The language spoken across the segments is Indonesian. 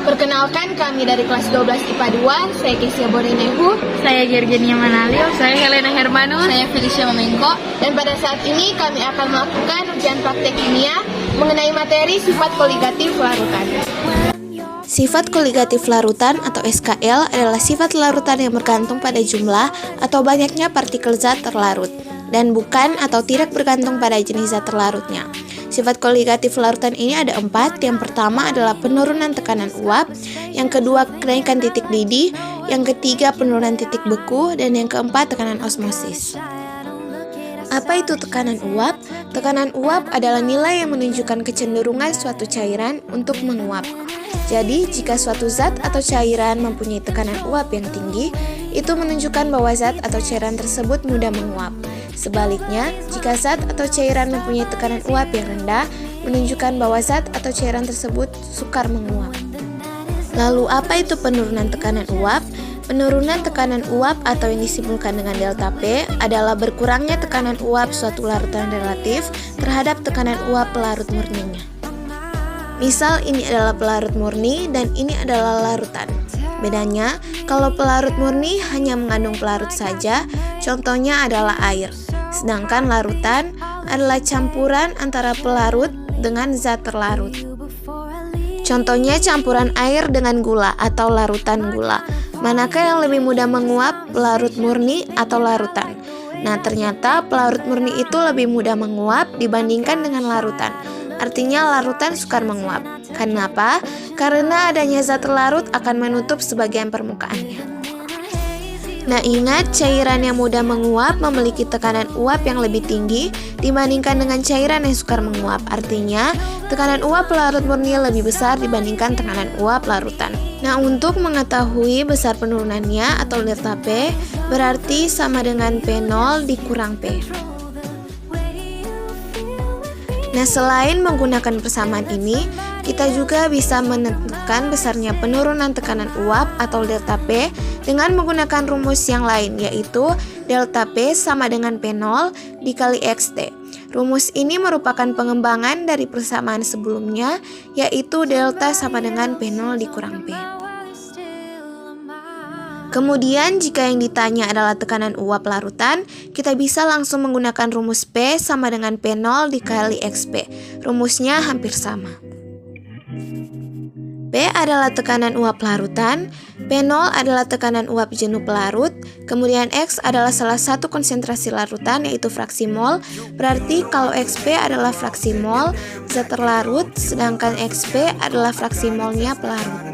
Perkenalkan, kami dari kelas 12 IPA 2, saya Kesia Borenehu, Saya Gergenia Manalio, saya Helena Hermanus, saya Felicia Mamengko, dan pada saat ini kami akan melakukan ujian praktek kimia mengenai materi sifat koligatif larutan. Sifat koligatif larutan atau SKL adalah sifat larutan yang bergantung pada jumlah atau banyaknya partikel zat terlarut dan bukan atau tidak bergantung pada jenis zat terlarutnya. Sifat koligatif larutan ini ada 4. Yang pertama adalah penurunan tekanan uap, yang kedua kenaikan titik didih, yang ketiga penurunan titik beku, dan yang keempat tekanan osmosis. Apa itu tekanan uap? Tekanan uap adalah nilai yang menunjukkan kecenderungan suatu cairan untuk menguap. Jadi, jika suatu zat atau cairan mempunyai tekanan uap yang tinggi, itu menunjukkan bahwa zat atau cairan tersebut mudah menguap. Sebaliknya, jika zat atau cairan mempunyai tekanan uap yang rendah, menunjukkan bahwa zat atau cairan tersebut sukar menguap. Lalu, apa itu penurunan tekanan uap? Penurunan tekanan uap atau yang disimpulkan dengan delta P adalah berkurangnya tekanan uap suatu larutan relatif terhadap tekanan uap pelarut murninya. Misal ini adalah pelarut murni dan ini adalah larutan. Bedanya, kalau pelarut murni hanya mengandung pelarut saja, contohnya adalah air. Sedangkan larutan adalah campuran antara pelarut dengan zat terlarut. Contohnya campuran air dengan gula atau larutan gula. Manakah yang lebih mudah menguap, pelarut murni atau larutan? Nah, ternyata pelarut murni itu lebih mudah menguap dibandingkan dengan larutan. Artinya larutan sukar menguap. Kenapa? Karena adanya zat terlarut akan menutup sebagian permukaannya. Nah, ingat, cairan yang mudah menguap memiliki tekanan uap yang lebih tinggi dibandingkan dengan cairan yang sukar menguap. Artinya, tekanan uap pelarut murni lebih besar dibandingkan tekanan uap larutan. Nah, untuk mengetahui besar penurunannya atau delta P, berarti sama dengan P0 dikurang P. Nah, selain menggunakan persamaan ini, kita juga bisa menentukan besarnya penurunan tekanan uap atau delta P dengan menggunakan rumus yang lain, yaitu delta P sama dengan P0 dikali XT. Rumus ini merupakan pengembangan dari persamaan sebelumnya, yaitu delta sama dengan P0 dikurang P. Kemudian, jika yang ditanya adalah tekanan uap larutan, kita bisa langsung menggunakan rumus P sama dengan P0 dikali XP. Rumusnya hampir sama. P adalah tekanan uap larutan, P0 adalah tekanan uap jenuh pelarut, kemudian X adalah salah satu konsentrasi larutan yaitu fraksi mol, berarti kalau XP adalah fraksi mol zat terlarut, sedangkan XP adalah fraksi molnya pelarut.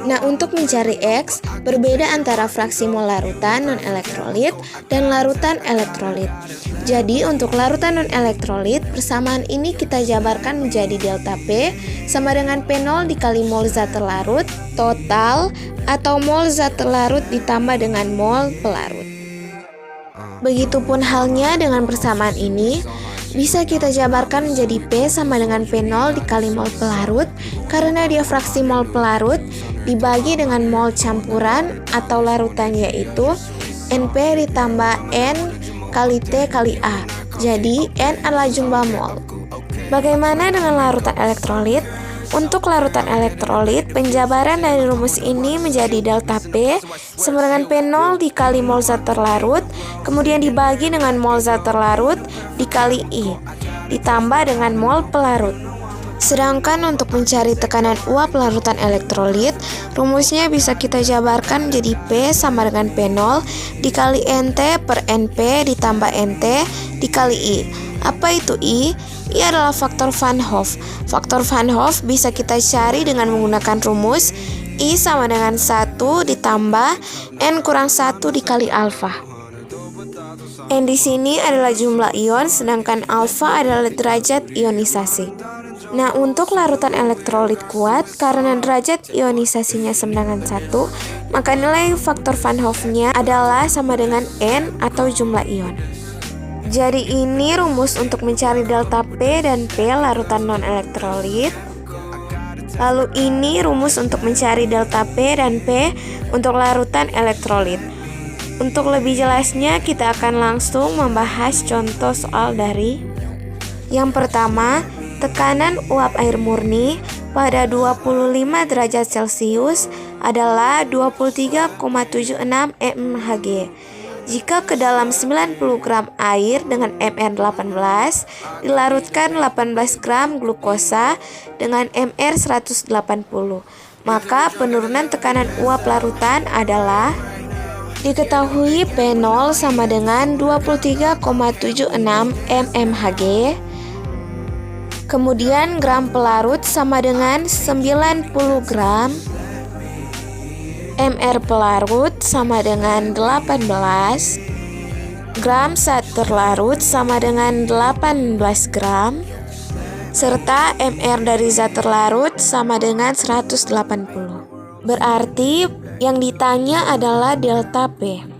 Nah, untuk mencari X, berbeda antara fraksi mol larutan non-elektrolit dan larutan elektrolit. Jadi, untuk larutan non-elektrolit, persamaan ini kita jabarkan menjadi delta P sama dengan P0 dikali mol zat terlarut, total, atau mol zat terlarut ditambah dengan mol pelarut. Begitupun halnya dengan persamaan ini, bisa kita jabarkan menjadi P sama dengan P0 dikali mol pelarut karena dia fraksi mol pelarut dibagi dengan mol campuran atau larutan, yaitu NP ditambah N kali T kali A. Jadi N adalah jumlah mol. Bagaimana dengan larutan elektrolit? Untuk larutan elektrolit, penjabaran dari rumus ini menjadi delta P sama dengan P0 dikali mol zat terlarut, kemudian dibagi dengan mol zat terlarut dikali I, ditambah dengan mol pelarut. Sedangkan untuk mencari tekanan uap larutan elektrolit, rumusnya bisa kita jabarkan menjadi P sama dengan P0 dikali NT per NP ditambah NT dikali I. Apa itu I? I adalah faktor Van Hoff. Faktor Van Hoff bisa kita cari dengan menggunakan rumus I sama dengan 1 ditambah N kurang 1 dikali alfa. N di sini adalah jumlah ion, sedangkan alfa adalah derajat ionisasi. Nah, untuk larutan elektrolit kuat, karena derajat ionisasinya sama dengan 1, maka nilai faktor Van Hoff-nya adalah sama dengan N atau jumlah ion. Jadi ini rumus untuk mencari delta P dan P larutan non-elektrolit. Lalu ini rumus untuk mencari delta P dan P untuk larutan elektrolit. Untuk lebih jelasnya, kita akan langsung membahas contoh soal dari yang pertama, Tekanan uap air murni pada 25 derajat Celcius adalah 23,76 mmHg. Jika ke dalam 90 gram air dengan MR18 dilarutkan 18 gram glukosa dengan MR180, maka penurunan tekanan uap larutan adalah diketahui P0 sama dengan 23,76 mmHg. Kemudian gram pelarut sama dengan 90 gram. MR pelarut sama dengan 18, gram zat terlarut sama dengan 18 gram, serta MR dari zat terlarut sama dengan 180. Berarti yang ditanya adalah delta P.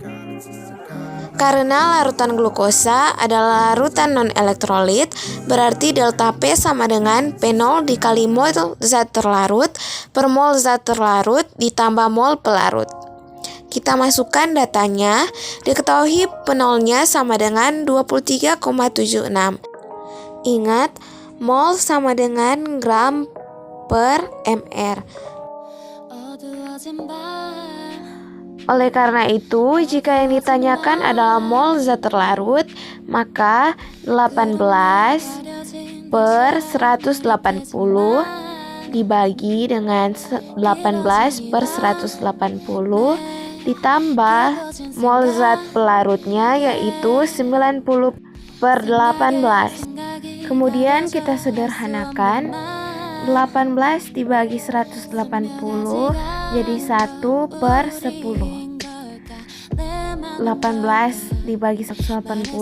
Karena larutan glukosa adalah larutan non-elektrolit, berarti delta P sama dengan P0 dikali mol zat terlarut per mol zat terlarut ditambah mol pelarut. Kita masukkan datanya, diketahui P0-nya sama dengan 23,76. Ingat, mol sama dengan gram per mr. Oleh karena itu, jika yang ditanyakan adalah mol zat terlarut, maka 18 per 180 dibagi dengan 18 per 180 ditambah mol zat pelarutnya yaitu 90 per 18. Kemudian kita sederhanakan, 18 dibagi 180 jadi 1 per 10. 18 dibagi 180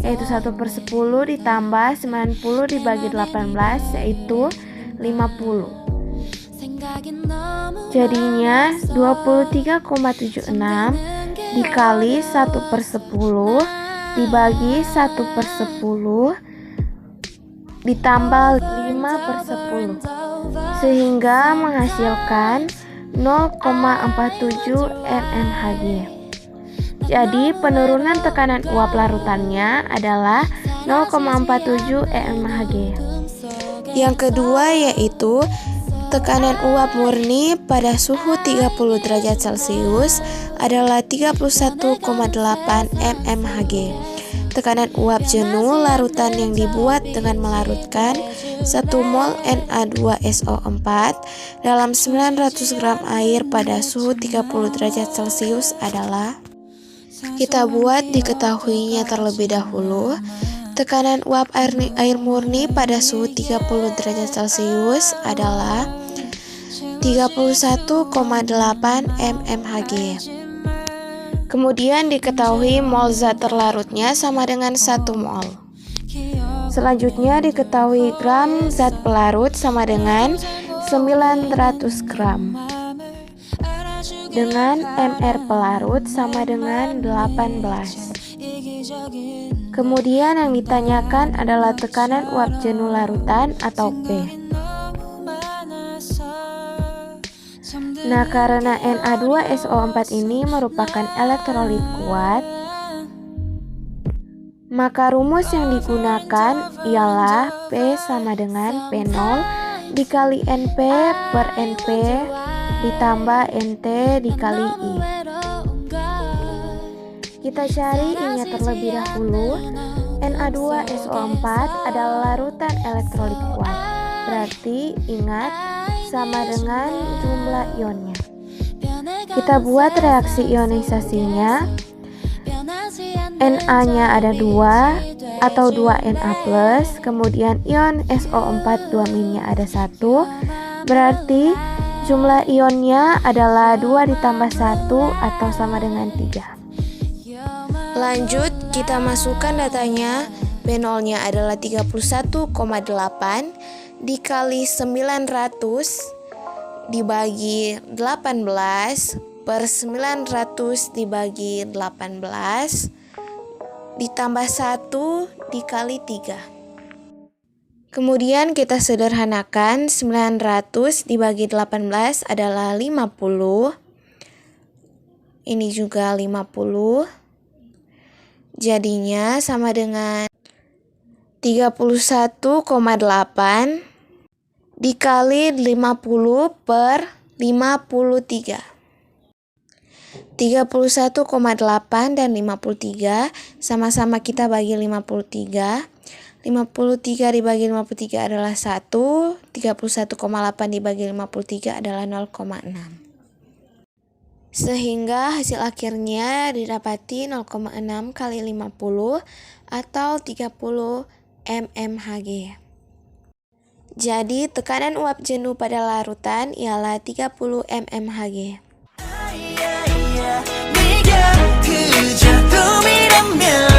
yaitu 1 per 10 ditambah 90 dibagi 18 yaitu 50. Jadinya 23,76 dikali 1 per 10 dibagi 1 per 10 ditambah 5 per 10 sehingga menghasilkan 0,47 mmHg. Jadi penurunan tekanan uap larutannya adalah 0,47 mmHg. Yang kedua yaitu tekanan uap murni pada suhu 30 derajat Celcius adalah 31,8 mmHg. Tekanan uap jenuh larutan yang dibuat dengan melarutkan 1 mol Na2SO4 dalam 900 gram air pada suhu 30 derajat Celcius adalah, kita buat diketahuinya terlebih dahulu. Tekanan uap air murni pada suhu 30 derajat Celcius adalah 31,8 mmHg. Kemudian diketahui mol zat terlarutnya sama dengan 1 mol. Selanjutnya diketahui gram zat pelarut sama dengan 900 gram. Dengan MR pelarut sama dengan 18. Kemudian yang ditanyakan adalah tekanan uap jenuh larutan atau P. Nah, karena Na2SO4 ini merupakan elektrolit kuat, maka rumus yang digunakan ialah P sama dengan P0 dikali NP per NP ditambah NT dikali I. Kita cari I-nya terlebih dahulu. Na2SO4 adalah larutan elektrolit kuat, berarti ingat sama dengan jumlah ionnya. Kita buat reaksi ionisasinya. Na-nya ada 2 atau 2Na+, kemudian ion SO4 2-nya ada 1, berarti jumlah ionnya adalah 2 ditambah 1 atau sama dengan 3. Lanjut, kita masukkan datanya. B0-nya adalah 31,8 dikali 900 dibagi 18 per 900 dibagi 18 ditambah 1 dikali 3. Kemudian kita sederhanakan, 900 dibagi 18 adalah 50. Ini juga 50. Jadinya sama dengan 31,8 dikali 50 per 53. 31,8 dan 53 sama-sama kita bagi 53. 53 dibagi 53 adalah 1. 31,8 dibagi 53 adalah 0,6. Sehingga hasil akhirnya didapati 0,6 kali 50 atau 30 mmHg. Jadi tekanan uap jenuh pada larutan ialah 30 mmHg. 네가 그 작품이라면